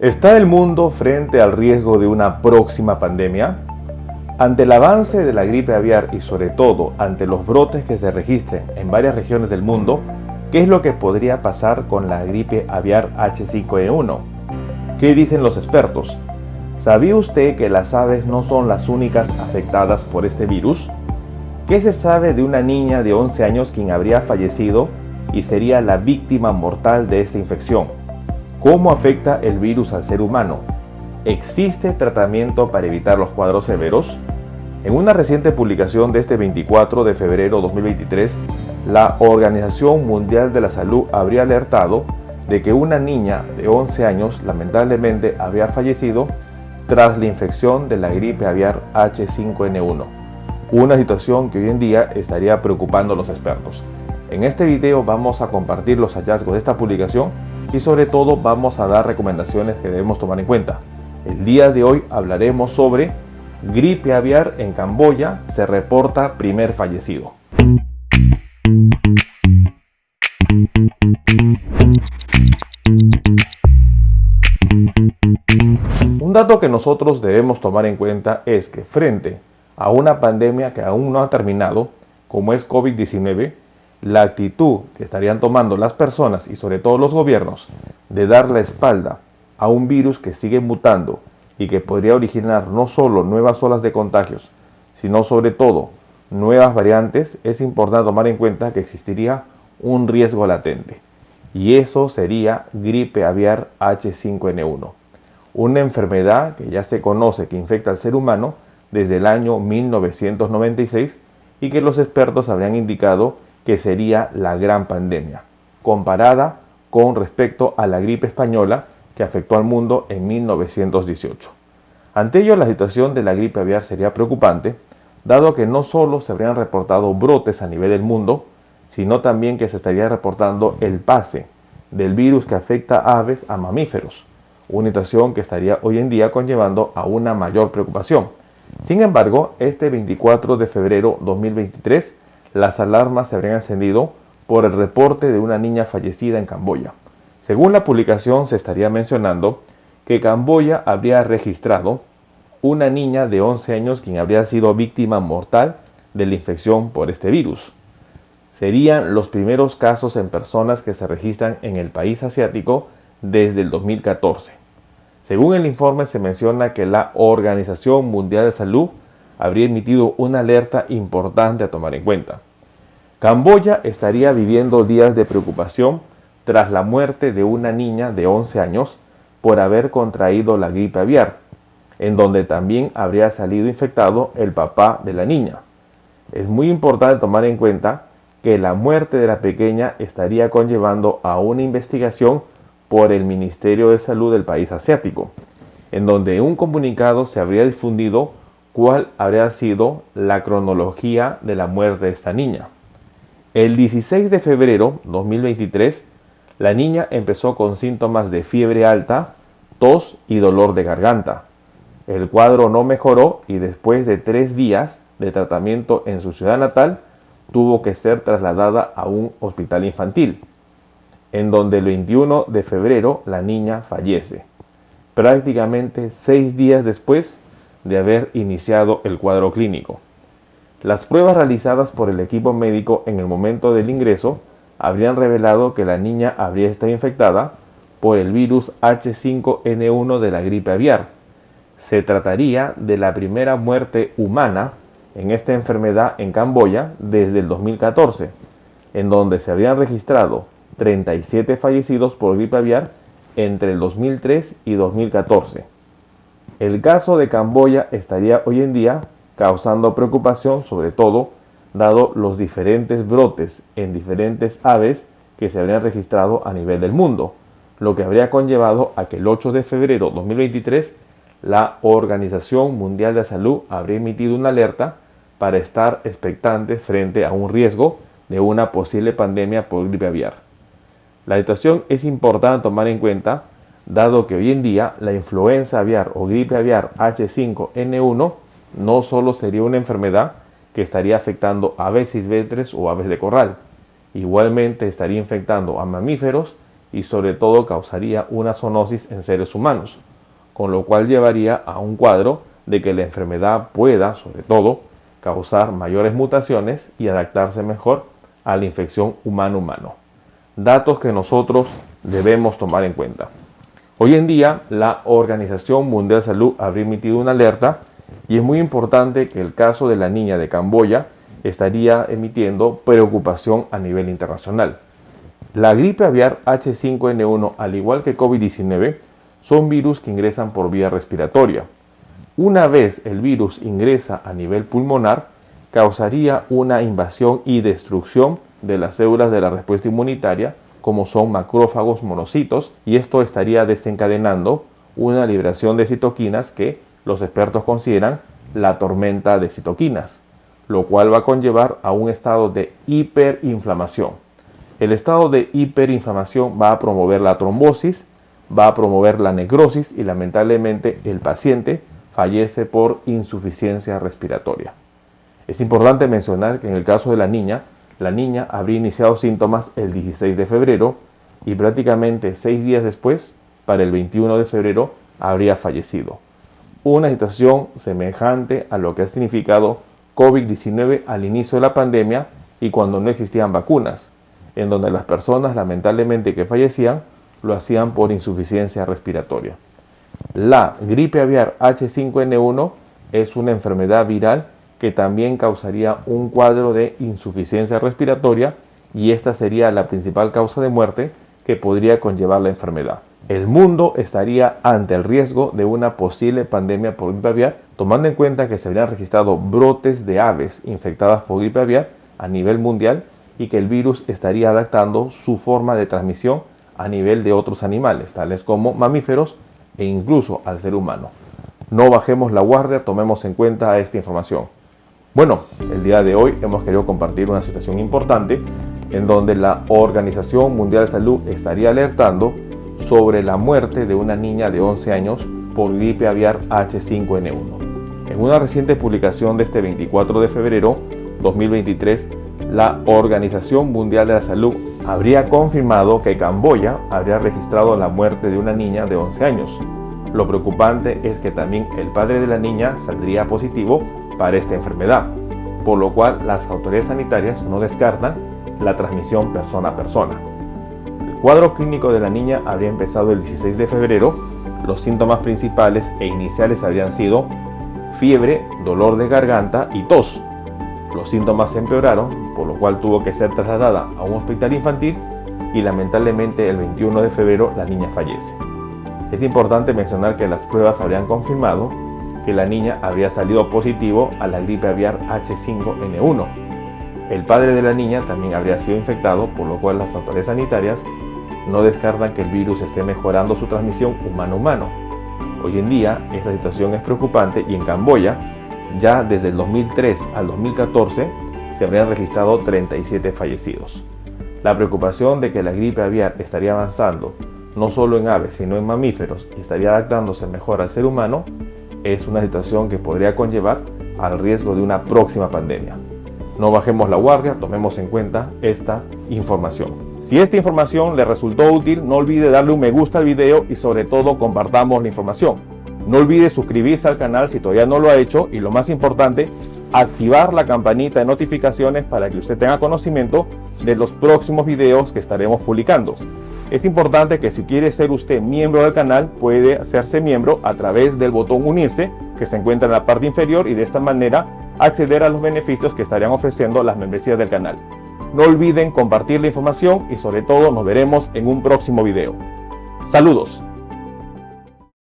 ¿Está el mundo frente al riesgo de una próxima pandemia? Ante el avance de la gripe aviar y sobre todo ante los brotes que se registren en varias regiones del mundo, ¿qué es lo que podría pasar con la gripe aviar H5N1? ¿Qué dicen los expertos? ¿Sabía usted que las aves no son las únicas afectadas por este virus? ¿Qué se sabe de una niña de 11 años quien habría fallecido y sería la víctima mortal de esta infección? ¿Cómo afecta el virus al ser humano? ¿Existe tratamiento para evitar los cuadros severos? En una reciente publicación de este 24 de febrero de 2023, la Organización Mundial de la Salud habría alertado de que una niña de 11 años lamentablemente habría fallecido tras la infección de la gripe aviar H5N1, una situación que hoy en día estaría preocupando a los expertos. En este video vamos a compartir los hallazgos de esta publicación y sobre todo vamos a dar recomendaciones que debemos tomar en cuenta. El día de hoy hablaremos sobre gripe aviar en Camboya, se reporta primer fallecido. Un dato que nosotros debemos tomar en cuenta es que frente a una pandemia que aún no ha terminado, como es COVID-19, la actitud que estarían tomando las personas y sobre todo los gobiernos de dar la espalda a un virus que sigue mutando y que podría originar no solo nuevas olas de contagios, sino sobre todo nuevas variantes, es importante tomar en cuenta que existiría un riesgo latente. Y eso sería gripe aviar H5N1, una enfermedad que ya se conoce que infecta al ser humano desde el año 1996 y que los expertos habrían indicado que sería la gran pandemia, comparada con respecto a la gripe española que afectó al mundo en 1918. Ante ello, la situación de la gripe aviar sería preocupante, dado que no solo se habrían reportado brotes a nivel del mundo, sino también que se estaría reportando el pase del virus que afecta a aves a mamíferos, una situación que estaría hoy en día conllevando a una mayor preocupación. Sin embargo, este 24 de febrero de 2023, las alarmas se habrían encendido por el reporte de una niña fallecida en Camboya. Según la publicación, se estaría mencionando que Camboya habría registrado una niña de 11 años quien habría sido víctima mortal de la infección por este virus. Serían los primeros casos en personas que se registran en el país asiático desde el 2014. Según el informe, se menciona que la Organización Mundial de Salud habría emitido una alerta importante a tomar en cuenta. Camboya estaría viviendo días de preocupación tras la muerte de una niña de 11 años por haber contraído la gripe aviar, en donde también habría salido infectado el papá de la niña. Es muy importante tomar en cuenta que la muerte de la pequeña estaría conllevando a una investigación por el Ministerio de Salud del país asiático, en donde en un comunicado se habría difundido cuál habría sido la cronología de la muerte de esta niña. El 16 de febrero de 2023, la niña empezó con síntomas de fiebre alta, tos y dolor de garganta. El cuadro no mejoró y después de 3 días de tratamiento en su ciudad natal, tuvo que ser trasladada a un hospital infantil, en donde el 21 de febrero la niña fallece, prácticamente 6 días después de haber iniciado el cuadro clínico. Las pruebas realizadas por el equipo médico en el momento del ingreso habrían revelado que la niña habría estado infectada por el virus H5N1 de la gripe aviar. Se trataría de la primera muerte humana en esta enfermedad en Camboya desde el 2014, en donde se habrían registrado 37 fallecidos por gripe aviar entre el 2003 y 2014. El caso de Camboya estaría hoy en día causando preocupación, sobre todo dado los diferentes brotes en diferentes aves que se habrían registrado a nivel del mundo, lo que habría conllevado a que el 8 de febrero de 2023 la Organización Mundial de la Salud habría emitido una alerta para estar expectantes frente a un riesgo de una posible pandemia por gripe aviar. La situación es importante tomar en cuenta, dado que hoy en día la influenza aviar o gripe aviar H5N1 no solo sería una enfermedad que estaría afectando a aves silvestres o aves de corral, igualmente estaría infectando a mamíferos y sobre todo causaría una zoonosis en seres humanos, con lo cual llevaría a un cuadro de que la enfermedad pueda, sobre todo, causar mayores mutaciones y adaptarse mejor a la infección humano-humano. Datos que nosotros debemos tomar en cuenta. Hoy en día, la Organización Mundial de Salud habría emitido una alerta y es muy importante que el caso de la niña de Camboya estaría emitiendo preocupación a nivel internacional. La gripe aviar H5N1, al igual que COVID-19, son virus que ingresan por vía respiratoria. Una vez el virus ingresa a nivel pulmonar, causaría una invasión y destrucción de las células de la respuesta inmunitaria, como son macrófagos monocitos, y esto estaría desencadenando una liberación de citoquinas que los expertos consideran la tormenta de citoquinas, lo cual va a conllevar a un estado de hiperinflamación. El estado de hiperinflamación va a promover la trombosis, va a promover la necrosis y lamentablemente el paciente fallece por insuficiencia respiratoria. Es importante mencionar que en el caso de la niña habría iniciado síntomas el 16 de febrero y prácticamente 6 días después, para el 21 de febrero, habría fallecido. Una situación semejante a lo que ha significado COVID-19 al inicio de la pandemia y cuando no existían vacunas, en donde las personas lamentablemente que fallecían lo hacían por insuficiencia respiratoria. La gripe aviar H5N1 es una enfermedad viral que también causaría un cuadro de insuficiencia respiratoria y esta sería la principal causa de muerte que podría conllevar la enfermedad. El mundo estaría ante el riesgo de una posible pandemia por gripe aviar, tomando en cuenta que se habrían registrado brotes de aves infectadas por gripe aviar a nivel mundial y que el virus estaría adaptando su forma de transmisión a nivel de otros animales, tales como mamíferos e incluso al ser humano. No bajemos la guardia, tomemos en cuenta esta información. Bueno, el día de hoy hemos querido compartir una situación importante en donde la Organización Mundial de Salud estaría alertando sobre la muerte de una niña de 11 años por gripe aviar H5N1. En una reciente publicación de este 24 de febrero 2023, la Organización Mundial de la Salud habría confirmado que Camboya habría registrado la muerte de una niña de 11 años. Lo preocupante es que también el padre de la niña saldría positivo para esta enfermedad, por lo cual las autoridades sanitarias no descartan la transmisión persona a persona. El cuadro clínico de la niña habría empezado el 16 de febrero. Los síntomas principales e iniciales habrían sido fiebre, dolor de garganta y tos. Los síntomas empeoraron, por lo cual tuvo que ser trasladada a un hospital infantil y lamentablemente el 21 de febrero la niña fallece. Es importante mencionar que las pruebas habrían confirmado que la niña habría salido positivo a la gripe aviar H5N1. El padre de la niña también habría sido infectado, por lo cual las autoridades sanitarias no descartan que el virus esté mejorando su transmisión humano-humano. Hoy en día esta situación es preocupante y en Camboya ya desde el 2003 al 2014 se habrían registrado 37 fallecidos. La preocupación de que la gripe aviar estaría avanzando no solo en aves sino en mamíferos y estaría adaptándose mejor al ser humano es una situación que podría conllevar al riesgo de una próxima pandemia. No bajemos la guardia, tomemos en cuenta esta información. Si esta información le resultó útil, no olvide darle un me gusta al video y sobre todo compartamos la información. No olvide suscribirse al canal si todavía no lo ha hecho y lo más importante, activar la campanita de notificaciones para que usted tenga conocimiento de los próximos videos que estaremos publicando. Es importante que si quiere ser usted miembro del canal, puede hacerse miembro a través del botón unirse que se encuentra en la parte inferior y de esta manera acceder a los beneficios que estarían ofreciendo las membresías del canal. No olviden compartir la información y sobre todo nos veremos en un próximo video. Saludos.